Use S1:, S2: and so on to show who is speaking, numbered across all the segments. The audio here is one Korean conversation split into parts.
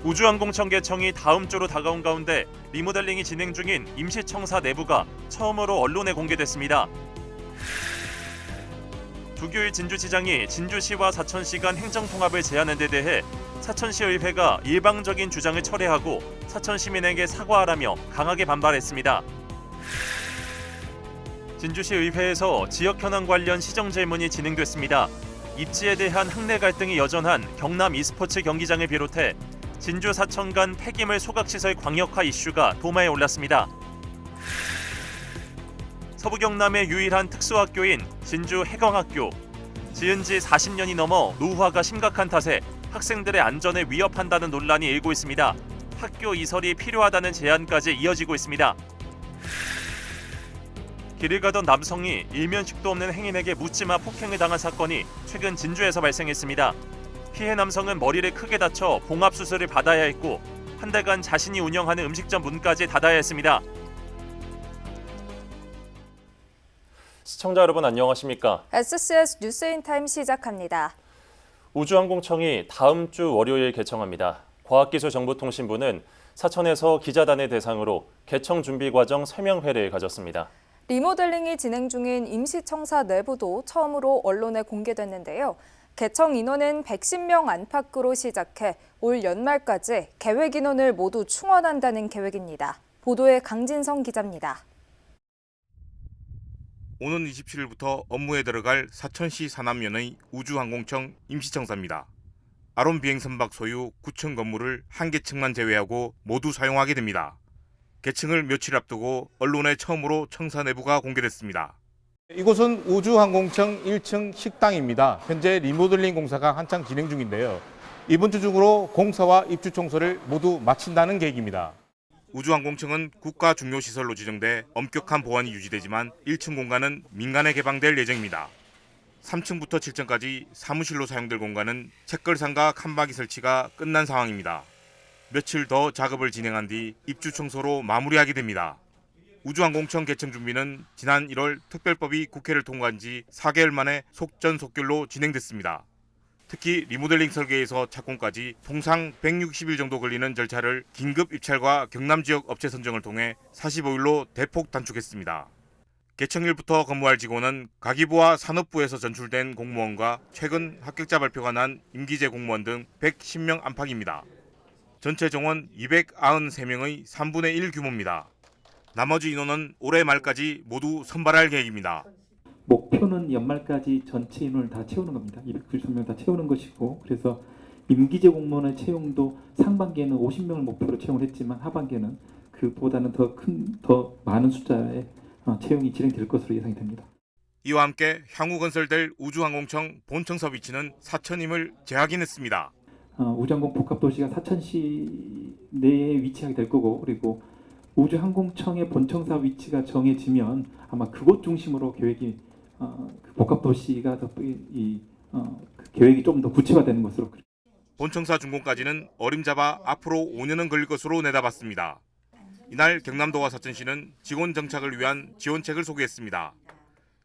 S1: 우주항공청 개청이 다음 주로 다가온 가운데 리모델링이 진행 중인 임시청사 내부가 처음으로 언론에 공개됐습니다. 조규일 진주시장이 진주시와 사천시 간 행정통합을 제안한 데 대해 사천시의회가 일방적인 주장을 철회하고 사천 시민에게 사과하라며 강하게 반발했습니다. 진주시 의회에서 지역 현안 관련 시정 질문이 진행됐습니다. 입지에 대한 학내 갈등이 여전한 경남 e스포츠 경기장을 비롯해 진주 사천 간 폐기물 소각시설 광역화 이슈가 도마에 올랐습니다. 서부 경남의 유일한 특수학교인 진주 해경학교. 지은 지 40년이 넘어 노후화가 심각한 탓에 학생들의 안전을 위협한다는 논란이 일고 있습니다. 학교 이설이 필요하다는 제안까지 이어지고 있습니다. 길을 가던 남성이 일면식도 없는 행인에게 묻지마 폭행을 당한 사건이 최근 진주에서 발생했습니다. 피해 남성은 머리를 크게 다쳐 봉합수술을 받아야 했고 한 달간 자신이 운영하는 음식점 문까지 닫아야 했습니다. 시청자 여러분 안녕하십니까?
S2: SCS 뉴스인타임 시작합니다.
S1: 우주항공청이 다음 주 월요일 개청합니다. 과학기술정보통신부는 사천에서 기자단을 대상으로 개청 준비 과정 설명회를 가졌습니다.
S2: 리모델링이 진행 중인 임시청사 내부도 처음으로 언론에 공개됐는데요. 개청 인원은 110명 안팎으로 시작해 올 연말까지 계획 인원을 모두 충원한다는 계획입니다. 보도에 강진성 기자입니다.
S3: 오는 27일부터 업무에 들어갈 사천시 산암면의 우주항공청 임시청사입니다. 아론 비행선박 소유 9층 건물을 한 개층만 제외하고 모두 사용하게 됩니다. 개층을 며칠 앞두고 언론에 처음으로 청사 내부가 공개됐습니다.
S4: 이곳은 우주항공청 1층 식당입니다. 현재 리모델링 공사가 한창 진행 중인데요. 이번 주 중으로 공사와 입주 청소를 모두 마친다는 계획입니다.
S3: 우주항공청은 국가 중요시설로 지정돼 엄격한 보안이 유지되지만 1층 공간은 민간에 개방될 예정입니다. 3층부터 7층까지 사무실로 사용될 공간은 책걸상과 칸막이 설치가 끝난 상황입니다. 며칠 더 작업을 진행한 뒤 입주 청소로 마무리하게 됩니다. 우주항공청 개청 준비는 지난 1월 특별법이 국회를 통과한 지 4개월 만에 속전속결로 진행됐습니다. 특히 리모델링 설계에서 착공까지 통상 160일 정도 걸리는 절차를 긴급 입찰과 경남 지역 업체 선정을 통해 45일로 대폭 단축했습니다. 개청일부터 근무할 직원은 가기부와 산업부에서 전출된 공무원과 최근 합격자 발표가 난 임기제 공무원 등 110명 안팎입니다. 전체 정원 293명의 3분의 1 규모입니다. 나머지 인원은 올해 말까지 모두 선발할 계획입니다.
S5: 목표는 연말까지 전체 인원을 다 채우는 겁니다. 293명 다 채우는 것이고, 그래서 임기제 공무원의 채용도 상반기에는 50명을 목표로 채용을 했지만 하반기에는 그보다는 더 많은 숫자의 채용이 진행될 것으로 예상이 됩니다.
S3: 이와 함께 향후 건설될 우주항공청 본청사 위치는 사천임을 재확인했습니다.
S5: 우주항공 복합도시가 사천시 내에 위치하게 될 거고, 그리고 우주항공청의 본청사 위치가 정해지면 아마 그곳 중심으로 계획이 복합도시가 그 계획이 좀 더 구체화되는 것으로.
S3: 본청사 준공까지는 어림잡아 앞으로 5년은 걸릴 것으로 내다봤습니다. 이날 경남도와 사천시는 직원 정착을 위한 지원책을 소개했습니다.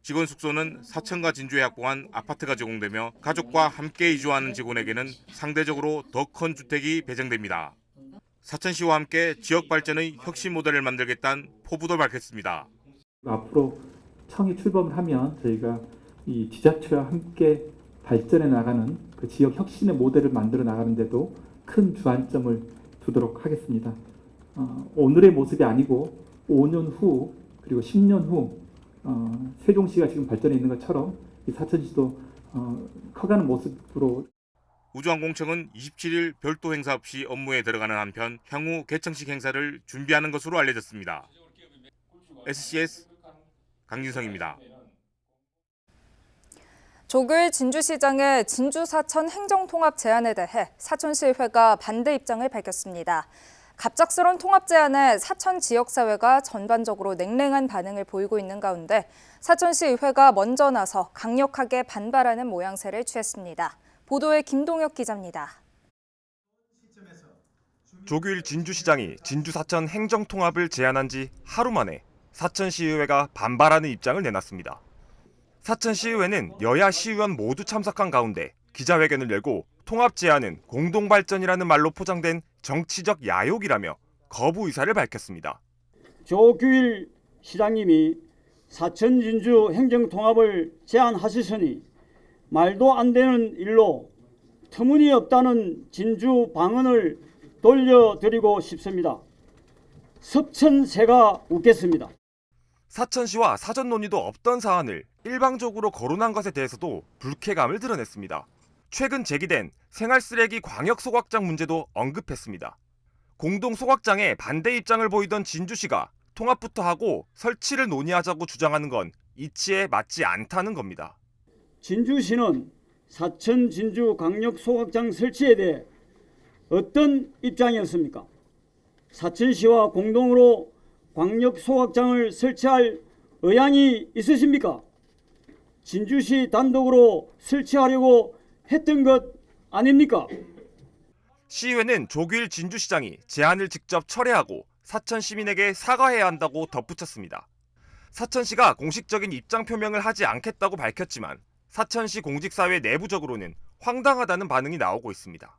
S3: 직원 숙소는 사천과 진주에 확보한 아파트가 제공되며 가족과 함께 이주하는 직원에게는 상대적으로 더 큰 주택이 배정됩니다. 사천시와 함께 지역 발전의 혁신 모델을 만들겠다는 포부도 밝혔습니다.
S5: 앞으로 청이 출범을 하면 저희가 이 지자체와 함께 발전해 나가는 그 지역 혁신의 모델을 만들어 나가는데도 큰 주안점을 두도록 하겠습니다. 오늘의 모습이 아니고 5년 후 그리고 10년 후 세종시가 지금 발전해 있는 것처럼 이 사천시도 커가는 모습으로.
S3: 우주항공청은 27일 별도 행사 없이 업무에 들어가는 한편 향후 개청식 행사를 준비하는 것으로 알려졌습니다. SCS 강진성입니다.
S2: 조규일 진주시장의 진주 사천 행정통합 제안에 대해 사천시의회가 반대 입장을 밝혔습니다. 갑작스런 통합 제안에 사천 지역사회가 전반적으로 냉랭한 반응을 보이고 있는 가운데 사천시의회가 먼저 나서 강력하게 반발하는 모양새를 취했습니다. 보도에 김동혁 기자입니다.
S6: 조규일 진주시장이 진주 사천 행정통합을 제안한 지 하루 만에 사천시의회가 반발하는 입장을 내놨습니다. 사천시의회는 여야 시의원 모두 참석한 가운데 기자회견을 열고 통합 제안은 공동발전이라는 말로 포장된 정치적 야욕이라며 거부 의사를 밝혔습니다.
S7: 조규일 시장님이 사천 진주 행정통합을 제안하셨으니 말도 안 되는 일로 터무니없다는 진주 방언을 돌려드리고 싶습니다. 섭천새가 웃겠습니다.
S6: 사천시와 사전 논의도 없던 사안을 일방적으로 거론한 것에 대해서도 불쾌감을 드러냈습니다. 최근 제기된 생활쓰레기 광역 소각장 문제도 언급했습니다. 공동 소각장에 반대 입장을 보이던 진주시가 통합부터 하고 설치를 논의하자고 주장하는 건 이치에 맞지 않다는 겁니다.
S7: 진주시는 사천 진주 강력 소각장 설치에 대해 어떤 입장이었습니까? 사천시와 공동으로 광역 소각장을 설치할 의향이 있으십니까? 진주시 단독으로 설치하려고 했던 것 아닙니까?
S6: 시의회는 조규일 진주시장이 제안을 직접 철회하고 사천 시민에게 사과해야 한다고 덧붙였습니다. 사천시가 공식적인 입장 표명을 하지 않겠다고 밝혔지만 사천시 공직사회 내부적으로는 황당하다는 반응이 나오고 있습니다.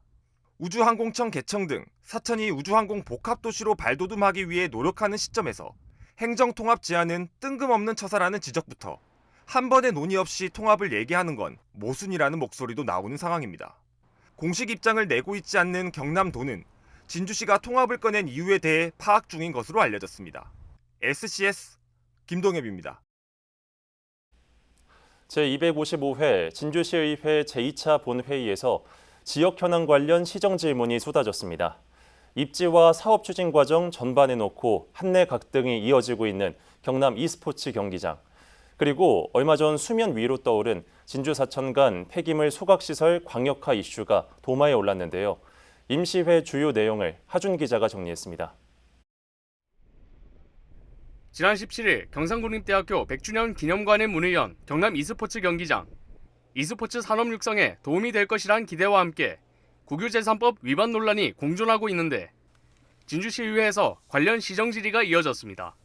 S6: 우주항공청 개청 등 사천이 우주항공 복합도시로 발돋움하기 위해 노력하는 시점에서 행정통합 제안은 뜬금없는 처사라는 지적부터 한 번의 논의 없이 통합을 얘기하는 건 모순이라는 목소리도 나오는 상황입니다. 공식 입장을 내고 있지 않는 경남도는 진주시가 통합을 꺼낸 이유에 대해 파악 중인 것으로 알려졌습니다. SCS 김동엽입니다.
S1: 제255회 진주시의회 제2차 본회의에서 지역 현안 관련 시정 질문이 쏟아졌습니다. 입지와 사업 추진 과정 전반에 놓고 한내 각등이 이어지고 있는 경남 e스포츠 경기장, 그리고 얼마 전 수면 위로 떠오른 진주 사천 간 폐기물 소각시설 광역화 이슈가 도마에 올랐는데요. 임시회 주요 내용을 하준 기자가 정리했습니다.
S8: 지난 17일 경상국립대학교 100주년 기념관의 문을 연 경남 e스포츠 경기장. e스포츠 산업 육성에 도움이 될 것이란 기대와 함께 국유재산법 위반 논란이 공존하고 있는데 진주시의회에서 관련 시정 질의가 이어졌습니다.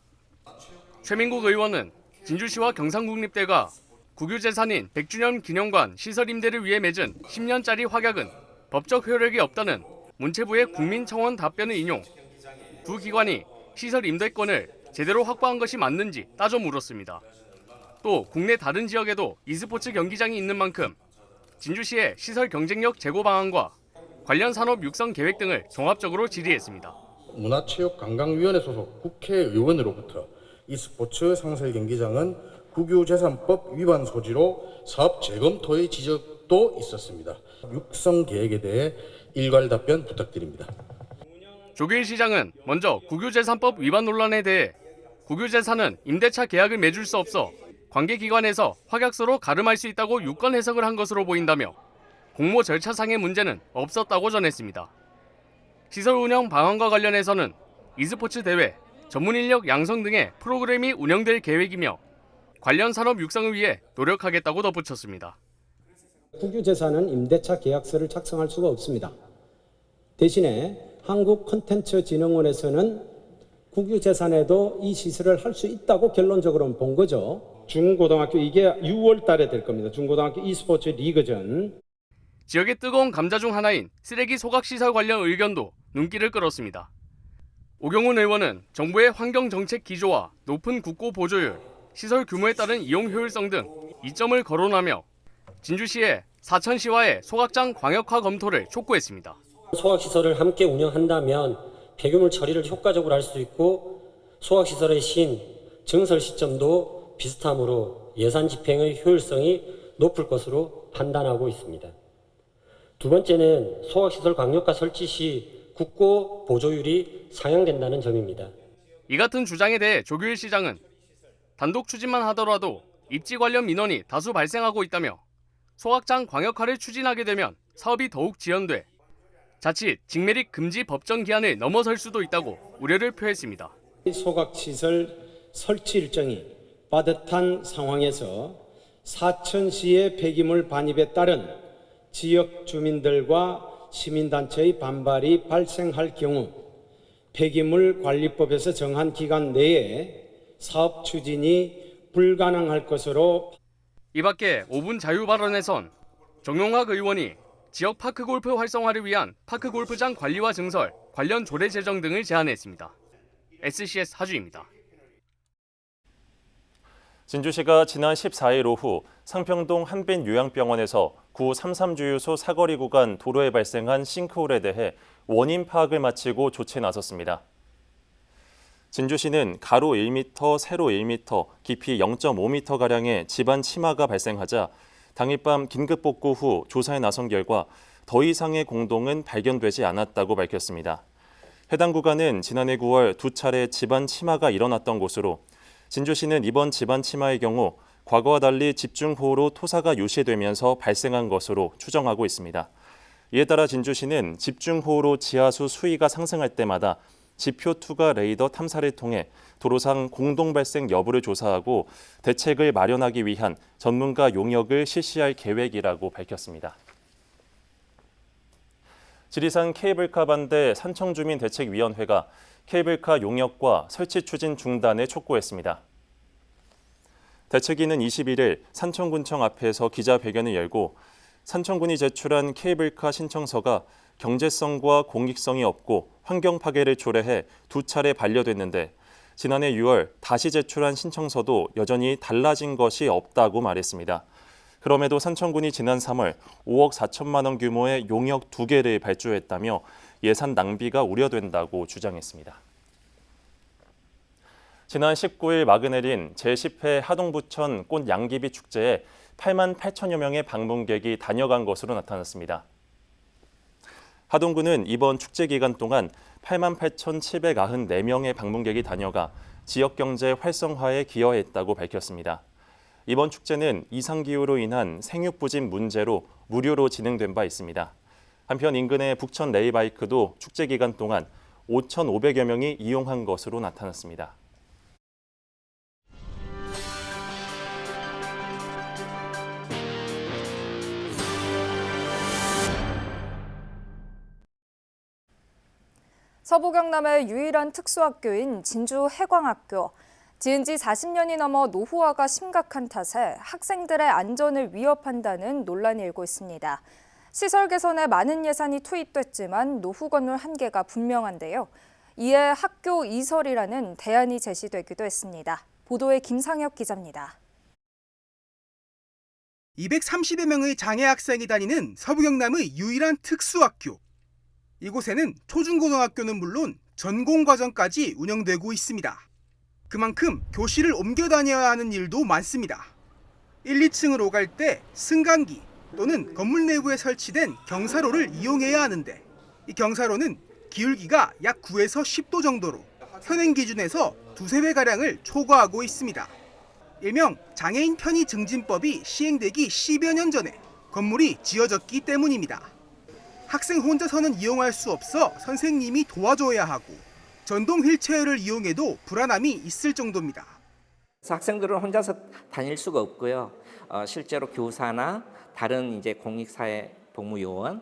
S8: 최민국 의원은 진주시와 경상국립대가 국유재산인 100주년 기념관 시설 임대를 위해 맺은 10년짜리 확약은 법적 효력이 없다는 문체부의 국민청원 답변을 인용. 두 기관이 시설 임대권을 제대로 확보한 것이 맞는지 따져 물었습니다. 또 국내 다른 지역에도 e스포츠 경기장이 있는 만큼 진주시의 시설 경쟁력 제고 방안과 관련 산업 육성 계획 등을 종합적으로 질의했습니다.
S9: 문화체육관광위원회 소속 국회의원으로부터 e스포츠 상설 경기장은 국유재산법 위반 소지로 사업 재검토의 지적도 있었습니다. 육성 계획에 대해 일괄 답변 부탁드립니다.
S8: 조규일 시장은 먼저 국유재산법 위반 논란에 대해 국유재산은 임대차 계약을 맺을 수 없어 관계기관에서 확약서로 가름할 수 있다고 유권 해석을 한 것으로 보인다며 공모 절차상의 문제는 없었다고 전했습니다. 시설 운영 방안과 관련해서는 e스포츠 대회, 전문 인력 양성 등의 프로그램이 운영될 계획이며 관련 산업 육성을 위해 노력하겠다고 덧붙였습니다.
S10: 국유재산은 임대차 계약서를 작성할 수가 없습니다. 대신에 한국콘텐츠진흥원에서는 국유재산에도 이 시설을 할 수 있다고 결론적으로는 본 거죠. 중고등학교, 이게 6월 달에 될 겁니다. 중고등학교 e스포츠 리그전.
S8: 지역의 뜨거운 감자 중 하나인 쓰레기 소각시설 관련 의견도 눈길을 끌었습니다. 오경훈 의원은 정부의 환경정책 기조와 높은 국고 보조율, 시설 규모에 따른 이용 효율성 등 이점을 거론하며 진주시의 사천시와의 소각장 광역화 검토를 촉구했습니다.
S11: 소각시설을 함께 운영한다면 폐기물 처리를 효과적으로 할 수 있고 소각시설의 증설 시점도 비슷하므로 예산 집행의 효율성이 높을 것으로 판단하고 있습니다. 두 번째는 소각시설 광역화 설치 시 국고 보조율이 상향된다는 점입니다.
S8: 이 같은 주장에 대해 조규일 시장은 단독 추진만 하더라도 입지 관련 민원이 다수 발생하고 있다며 소각장 광역화를 추진하게 되면 사업이 더욱 지연돼 자칫 직매립 금지 법정 기한을 넘어설 수도 있다고 우려를 표했습니다.
S10: 소각시설 설치 일정이 빠듯한 상황에서 사천시의 폐기물 반입에 따른 지역 주민들과 시민단체의 반발이 발생할 경우 폐기물관리법에서 정한 기간 내에 사업 추진이 불가능할 것으로.
S8: 이 밖에 5분 자유 발언에선 정용학 의원이 지역 파크골프 활성화를 위한 파크골프장 관리와 증설, 관련 조례 제정 등을 제안했습니다. SCS 하주입니다.
S1: 진주시가 지난 14일 오후 상평동 한빛요양병원에서 구 33주유소 사거리 구간 도로에 발생한 싱크홀에 대해 원인 파악을 마치고 조치에 나섰습니다. 진주시는 가로 1m, 세로 1m, 깊이 0.5m가량의 집안 침하가 발생하자 당일 밤 긴급 복구 후 조사에 나선 결과 더 이상의 공동은 발견되지 않았다고 밝혔습니다. 해당 구간은 지난해 9월 두 차례 집안 침하가 일어났던 곳으로 진주시는 이번 집안 침하의 경우 과거와 달리 집중호우로 토사가 유실되면서 발생한 것으로 추정하고 있습니다. 이에 따라 진주시는 집중호우로 지하수 수위가 상승할 때마다 지표 투과 레이더 탐사를 통해 도로상 공동 발생 여부를 조사하고 대책을 마련하기 위한 전문가 용역을 실시할 계획이라고 밝혔습니다. 지리산 케이블카 반대 산청주민대책위원회가 케이블카 용역과 설치 추진 중단에 촉구했습니다. 대책위는 21일 산청군청 앞에서 기자회견을 열고 산청군이 제출한 케이블카 신청서가 경제성과 공익성이 없고 환경 파괴를 초래해 두 차례 반려됐는데 지난해 6월 다시 제출한 신청서도 여전히 달라진 것이 없다고 말했습니다. 그럼에도 산청군이 지난 3월 5억 4천만 원 규모의 용역 2개를 발주했다며 예산 낭비가 우려된다고 주장했습니다. 지난 19일 막을 내린 제10회 하동부천 꽃 양귀비 축제에 8만 8천여 명의 방문객이 다녀간 것으로 나타났습니다. 하동구는 이번 축제 기간 동안 8만 8,794명의 방문객이 다녀가 지역경제 활성화에 기여했다고 밝혔습니다. 이번 축제는 이상기후로 인한 생육부진 문제로 무료로 진행된 바 있습니다. 한편 인근의 북천 레이바이크도 축제 기간 동안 5,500여 명이 이용한 것으로 나타났습니다.
S2: 서부 경남의 유일한 특수학교인 진주 해광학교. 지은 지 40년이 넘어 노후화가 심각한 탓에 학생들의 안전을 위협한다는 논란이 일고 있습니다. 시설 개선에 많은 예산이 투입됐지만 노후 건물 한계가 분명한데요. 이에 학교 이설이라는 대안이 제시되기도 했습니다. 보도에 김상혁 기자입니다.
S12: 230여 명의 장애 학생이 다니는 서부 경남의 유일한 특수학교. 이곳에는 초중고등학교는 물론 전공과정까지 운영되고 있습니다. 그만큼 교실을 옮겨 다녀야 하는 일도 많습니다. 1, 2층을 오갈 때 승강기 또는 건물 내부에 설치된 경사로를 이용해야 하는데 이 경사로는 기울기가 약 9에서 10도 정도로 현행 기준에서 2~3배가량을 초과하고 있습니다. 일명 장애인 편의 증진법이 시행되기 10여 년 전에 건물이 지어졌기 때문입니다. 학생 혼자서는 이용할 수 없어 선생님이 도와줘야 하고 전동 휠체어를 이용해도 불안함이 있을 정도입니다.
S13: 학생들은 혼자서 다닐 수가 없고요. 실제로 교사나 다른 이제 공익사회 복무요원이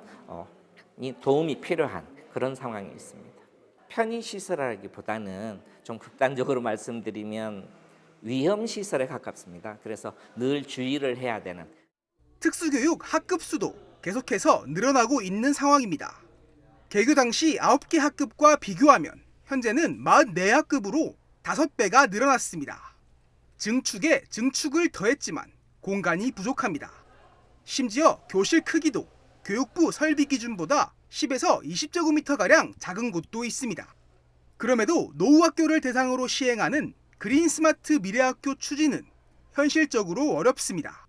S13: 도움이 필요한 그런 상황이 있습니다. 편의시설이라기보다는 좀 극단적으로 말씀드리면 위험시설에 가깝습니다. 그래서 늘 주의를 해야 되는.
S12: 특수교육 학급 수도 계속해서 늘어나고 있는 상황입니다. 개교 당시 9개 학급과 비교하면 현재는 44학급으로 5배가 늘어났습니다. 증축에 증축을 더했지만 공간이 부족합니다. 심지어 교실 크기도 교육부 설비 기준보다 10에서 20제곱미터가량 작은 곳도 있습니다. 그럼에도 노후학교를 대상으로 시행하는 그린스마트 미래학교 추진은 현실적으로 어렵습니다.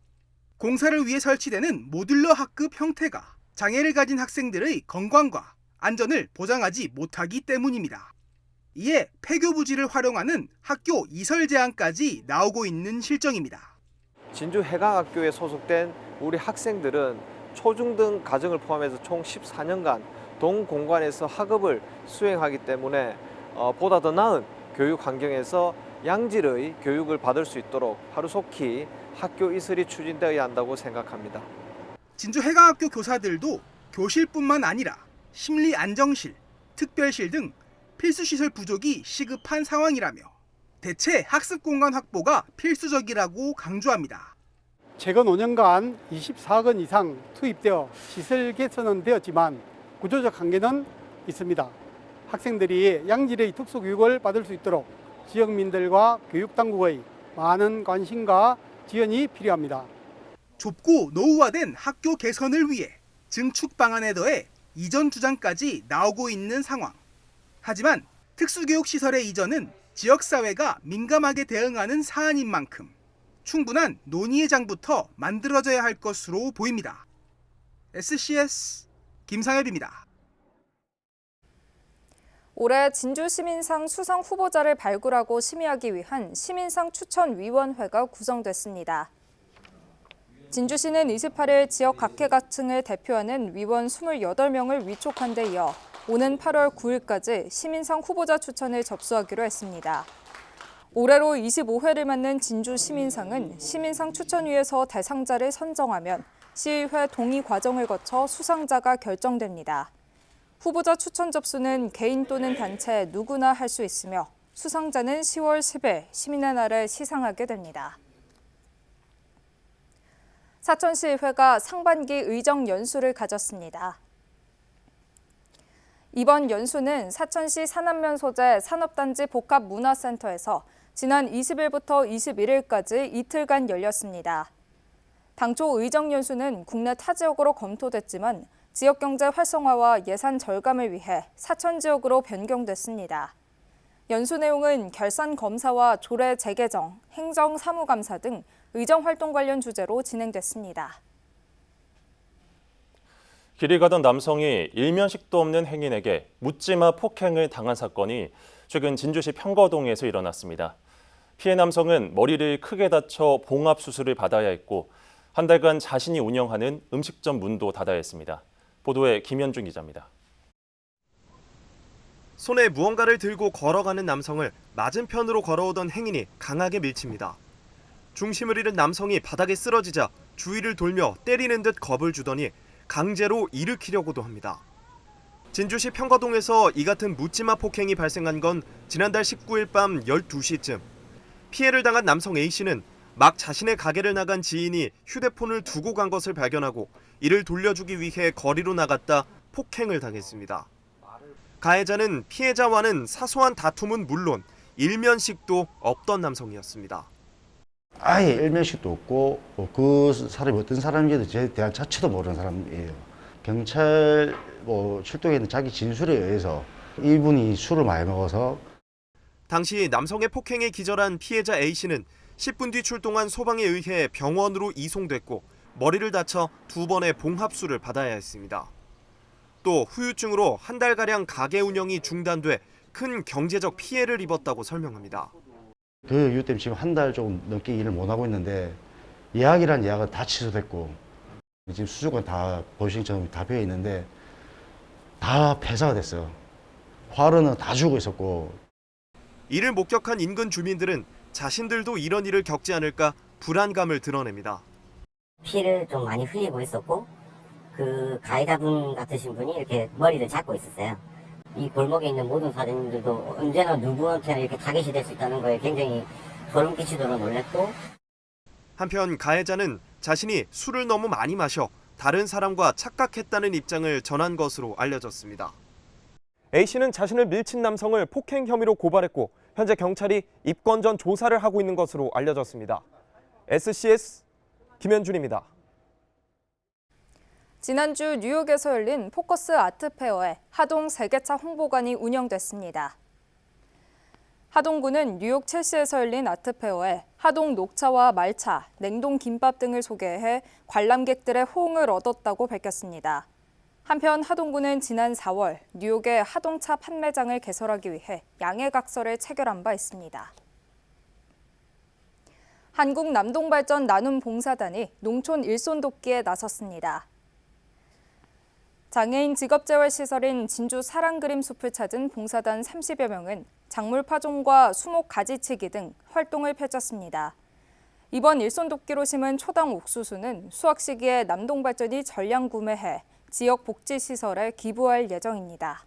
S12: 공사를 위해 설치되는 모듈러 학급 형태가 장애를 가진 학생들의 건강과 안전을 보장하지 못하기 때문입니다. 이에 폐교 부지를 활용하는 학교 이설 제안까지 나오고 있는 실정입니다.
S14: 진주 해광학교에 소속된 우리 학생들은 초중등 과정을 포함해서 총 14년간 동공간에서 학업을 수행하기 때문에 보다 더 나은 교육 환경에서 양질의 교육을 받을 수 있도록 하루속히 학교 이설이 추진되어야 한다고 생각합니다.
S12: 진주 해광학교 교사들도 교실뿐만 아니라 심리 안정실, 특별실 등 필수시설 부족이 시급한 상황이라며 대체 학습 공간 확보가 필수적이라고 강조합니다.
S15: 최근 5년간 24억 원 이상 투입되어 시설 개선은 되었지만 구조적 한계는 있습니다. 학생들이 양질의 특수교육을 받을 수 있도록 지역민들과 교육당국의 많은 관심과 지원이 필요합니다.
S12: 좁고 노후화된 학교 개선을 위해 증축 방안에 더해 이전 주장까지 나오고 있는 상황. 하지만 특수교육시설의 이전은 지역사회가 민감하게 대응하는 사안인 만큼 충분한 논의의 장부터 만들어져야 할 것으로 보입니다. SCS 김상엽입니다.
S2: 올해 진주시민상 수상 후보자를 발굴하고 심의하기 위한 시민상 추천위원회가 구성됐습니다. 진주시는 28일 지역 각계각층을 대표하는 위원 28명을 위촉한 데 이어 오는 8월 9일까지 시민상 후보자 추천을 접수하기로 했습니다. 올해로 25회를 맞는 진주시민상은 시민상 추천위에서 대상자를 선정하면 시의회 동의 과정을 거쳐 수상자가 결정됩니다. 후보자 추천 접수는 개인 또는 단체 누구나 할 수 있으며 수상자는 10월 10일 시민의 날에 시상하게 됩니다. 사천시의회가 상반기 의정 연수를 가졌습니다. 이번 연수는 사천시 산안면 소재 산업단지 복합문화센터에서 지난 20일부터 21일까지 이틀간 열렸습니다. 당초 의정 연수는 국내 타 지역으로 검토됐지만 지역경제 활성화와 예산 절감을 위해 사천 지역으로 변경됐습니다. 연수 내용은 결산 검사와 조례 재개정, 행정 사무감사 등 의정 활동 관련 주제로 진행됐습니다.
S1: 길이 가던 남성이 일면식도 없는 행인에게 묻지마 폭행을 당한 사건이 최근 진주시 평거동에서 일어났습니다. 피해 남성은 머리를 크게 다쳐 봉합 수술을 받아야 했고 한 달간 자신이 운영하는 음식점 문도 닫아야 했습니다. 보도에 김현준 기자입니다.
S6: 손에 무언가를 들고 걸어가는 남성을 맞은편으로 걸어오던 행인이 강하게 밀칩니다. 중심을 잃은 남성이 바닥에 쓰러지자 주위를 돌며 때리는 듯 겁을 주더니 강제로 일으키려고도 합니다. 진주시 평거동에서 이 같은 묻지마 폭행이 발생한 건 지난달 19일 밤 12시쯤. 피해를 당한 남성 A씨는 막 자신의 가게를 나간 지인이 휴대폰을 두고 간 것을 발견하고 이를 돌려주기 위해 거리로 나갔다 폭행을 당했습니다. 가해자는 피해자와는 사소한 다툼은 물론 일면식도 없던 남성이었습니다.
S16: 아예 일면식도 없고 그 사람이 어떤 사람인지에 대한 자체도 모르는 사람이에요. 경찰 출동했는 자기 진술에 의해서 이분이 술을 많이 먹어서
S6: 당시 남성의 폭행에 기절한 피해자 A씨는 10분 뒤 출동한 소방에 의해 병원으로 이송됐고 머리를 다쳐 2번의 봉합술을 받아야 했습니다. 또 후유증으로 한 달가량 가게 운영이 중단돼 큰 경제적 피해를 입었다고 설명합니다.
S16: 그 이유 때문에 지금 한 달 조금 넘게 일을 못 하고 있는데 예약이란 예약은 다 취소됐고 지금 수족관 다 보시처럼 다 비어 있는데 다 폐사가 됐어요. 화로는 다 죽어 있었고.
S6: 이를 목격한 인근 주민들은 자신들도 이런 일을 겪지 않을까 불안감을 드러냅니다.
S17: 피를 좀 많이 흘리고 있었고 그 가해자분 같으신 분이 이렇게 머리를 잡고 있었어요. 이 골목에 있는 모든 사장님들도 언제나 누구한테나 이렇게 타겟이 될 수 있다는 거에 굉장히 소름 끼치도록 놀랐고.
S6: 한편 가해자는 자신이 술을 너무 많이 마셔 다른 사람과 착각했다는 입장을 전한 것으로 알려졌습니다. A씨는 자신을 밀친 남성을 폭행 혐의로 고발했고 현재 경찰이 입건 전 조사를 하고 있는 것으로 알려졌습니다. SCS 김현준입니다.
S2: 지난주 뉴욕에서 열린 포커스 아트페어에 하동 세계차 홍보관이 운영됐습니다. 하동구는 뉴욕 첼시에서 열린 아트페어에 하동 녹차와 말차, 냉동 김밥 등을 소개해 관람객들의 호응을 얻었다고 밝혔습니다. 한편 하동구는 지난 4월 뉴욕에 하동차 판매장을 개설하기 위해 양해각서를 체결한 바 있습니다. 한국남동발전 나눔봉사단이 농촌 일손 돕기에 나섰습니다. 장애인 직업재활시설인 진주 사랑그림숲을 찾은 봉사단 30여 명은 작물 파종과 수목 가지치기 등 활동을 펼쳤습니다. 이번 일손 돕기로 심은 초당 옥수수는 수확 시기에 남동발전이 전량 구매해 지역 복지시설에 기부할 예정입니다.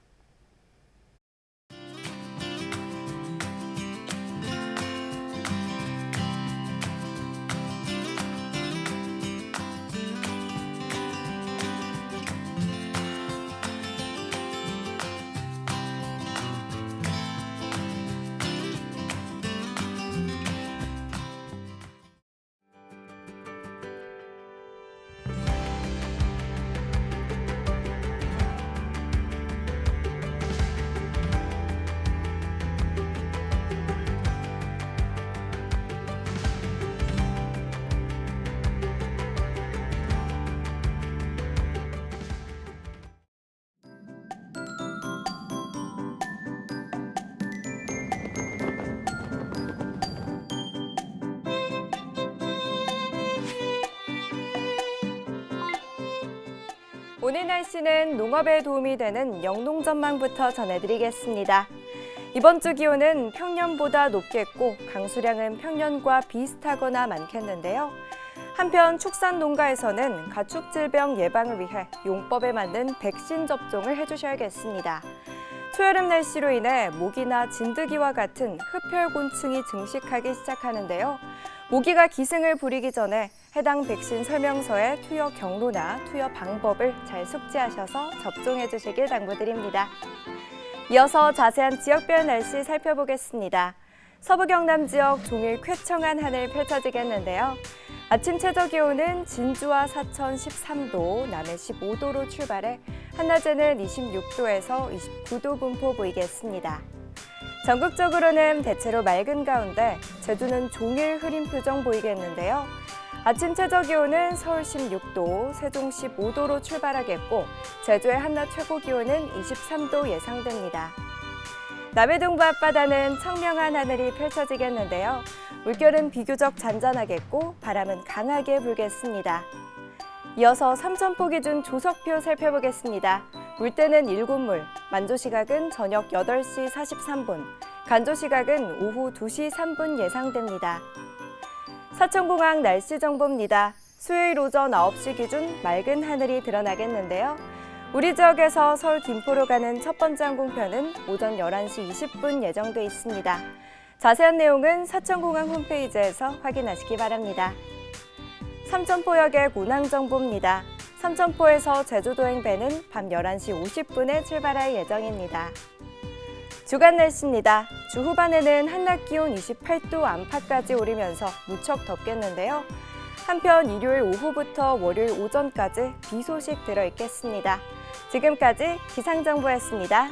S18: 오늘 날씨는 농업에 도움이 되는 영농 전망부터 전해드리겠습니다. 이번 주 기온은 평년보다 높겠고 강수량은 평년과 비슷하거나 많겠는데요. 한편 축산 농가에서는 가축 질병 예방을 위해 용법에 맞는 백신 접종을 해주셔야겠습니다. 초여름 날씨로 인해 모기나 진드기와 같은 흡혈곤충이 증식하기 시작하는데요. 모기가 기승을 부리기 전에 해당 백신 설명서의 투여 경로나 투여 방법을 잘 숙지하셔서 접종해 주시길 당부드립니다. 이어서 자세한 지역별 날씨 살펴보겠습니다. 서부 경남 지역 종일 쾌청한 하늘 펼쳐지겠는데요. 아침 최저 기온은 진주와 사천 13도, 남해 15도로 출발해 한낮에는 26도에서 29도 분포 보이겠습니다. 전국적으로는 대체로 맑은 가운데 제주는 종일 흐린 표정 보이겠는데요. 아침 최저 기온은 서울 16도, 세종 15도로 출발하겠고 제주의 한낮 최고 기온은 23도 예상됩니다. 남해 동부 앞바다는 청명한 하늘이 펼쳐지겠는데요. 물결은 비교적 잔잔하겠고 바람은 강하게 불겠습니다. 이어서 삼천포 기준 조석표 살펴보겠습니다. 물때는 7물, 만조시각은 저녁 8시 43분, 간조시각은 오후 2시 3분 예상됩니다. 사천공항 날씨 정보입니다. 수요일 오전 9시 기준 맑은 하늘이 드러나겠는데요. 우리 지역에서 서울 김포로 가는 첫 번째 항공편은 오전 11시 20분 예정돼 있습니다. 자세한 내용은 사천공항 홈페이지에서 확인하시기 바랍니다. 삼천포역의 운항 정보입니다. 삼천포에서 제주도행 배는 밤 11시 50분에 출발할 예정입니다. 주간 날씨입니다. 주 후반에는 한낮 기온 28도 안팎까지 오르면서 무척 덥겠는데요. 한편 일요일 오후부터 월요일 오전까지 비 소식 들어있겠습니다. 지금까지 기상정보였습니다.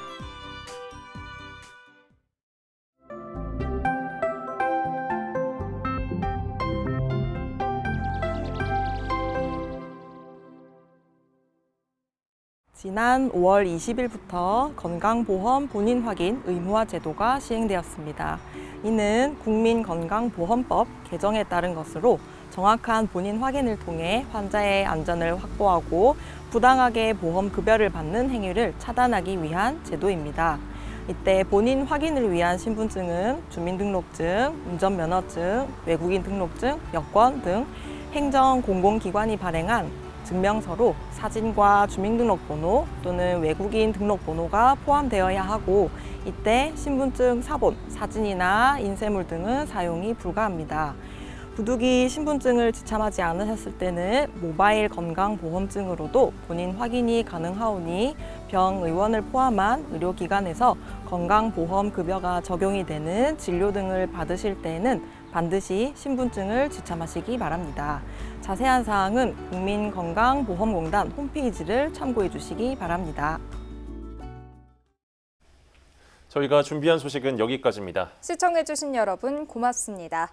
S19: 지난 5월 20일부터 건강보험 본인 확인 의무화 제도가 시행되었습니다. 이는 국민건강보험법 개정에 따른 것으로 정확한 본인 확인을 통해 환자의 안전을 확보하고 부당하게 보험 급여를 받는 행위를 차단하기 위한 제도입니다. 이때 본인 확인을 위한 신분증은 주민등록증, 운전면허증, 외국인 등록증, 여권 등 행정 공공기관이 발행한 증명서로 사진과 주민등록번호 또는 외국인 등록번호가 포함되어야 하고 이때 신분증 사본, 사진이나 인쇄물 등은 사용이 불가합니다. 부득이 신분증을 지참하지 않으셨을 때는 모바일 건강보험증으로도 본인 확인이 가능하오니 병의원을 포함한 의료기관에서 건강보험급여가 적용이 되는 진료 등을 받으실 때에는 반드시 신분증을 지참하시기 바랍니다. 자세한 사항은 국민건강보험공단 홈페이지를 참고해 주시기 바랍니다.
S1: 저희가 준비한 소식은 여기까지입니다.
S2: 시청해주신 여러분 고맙습니다.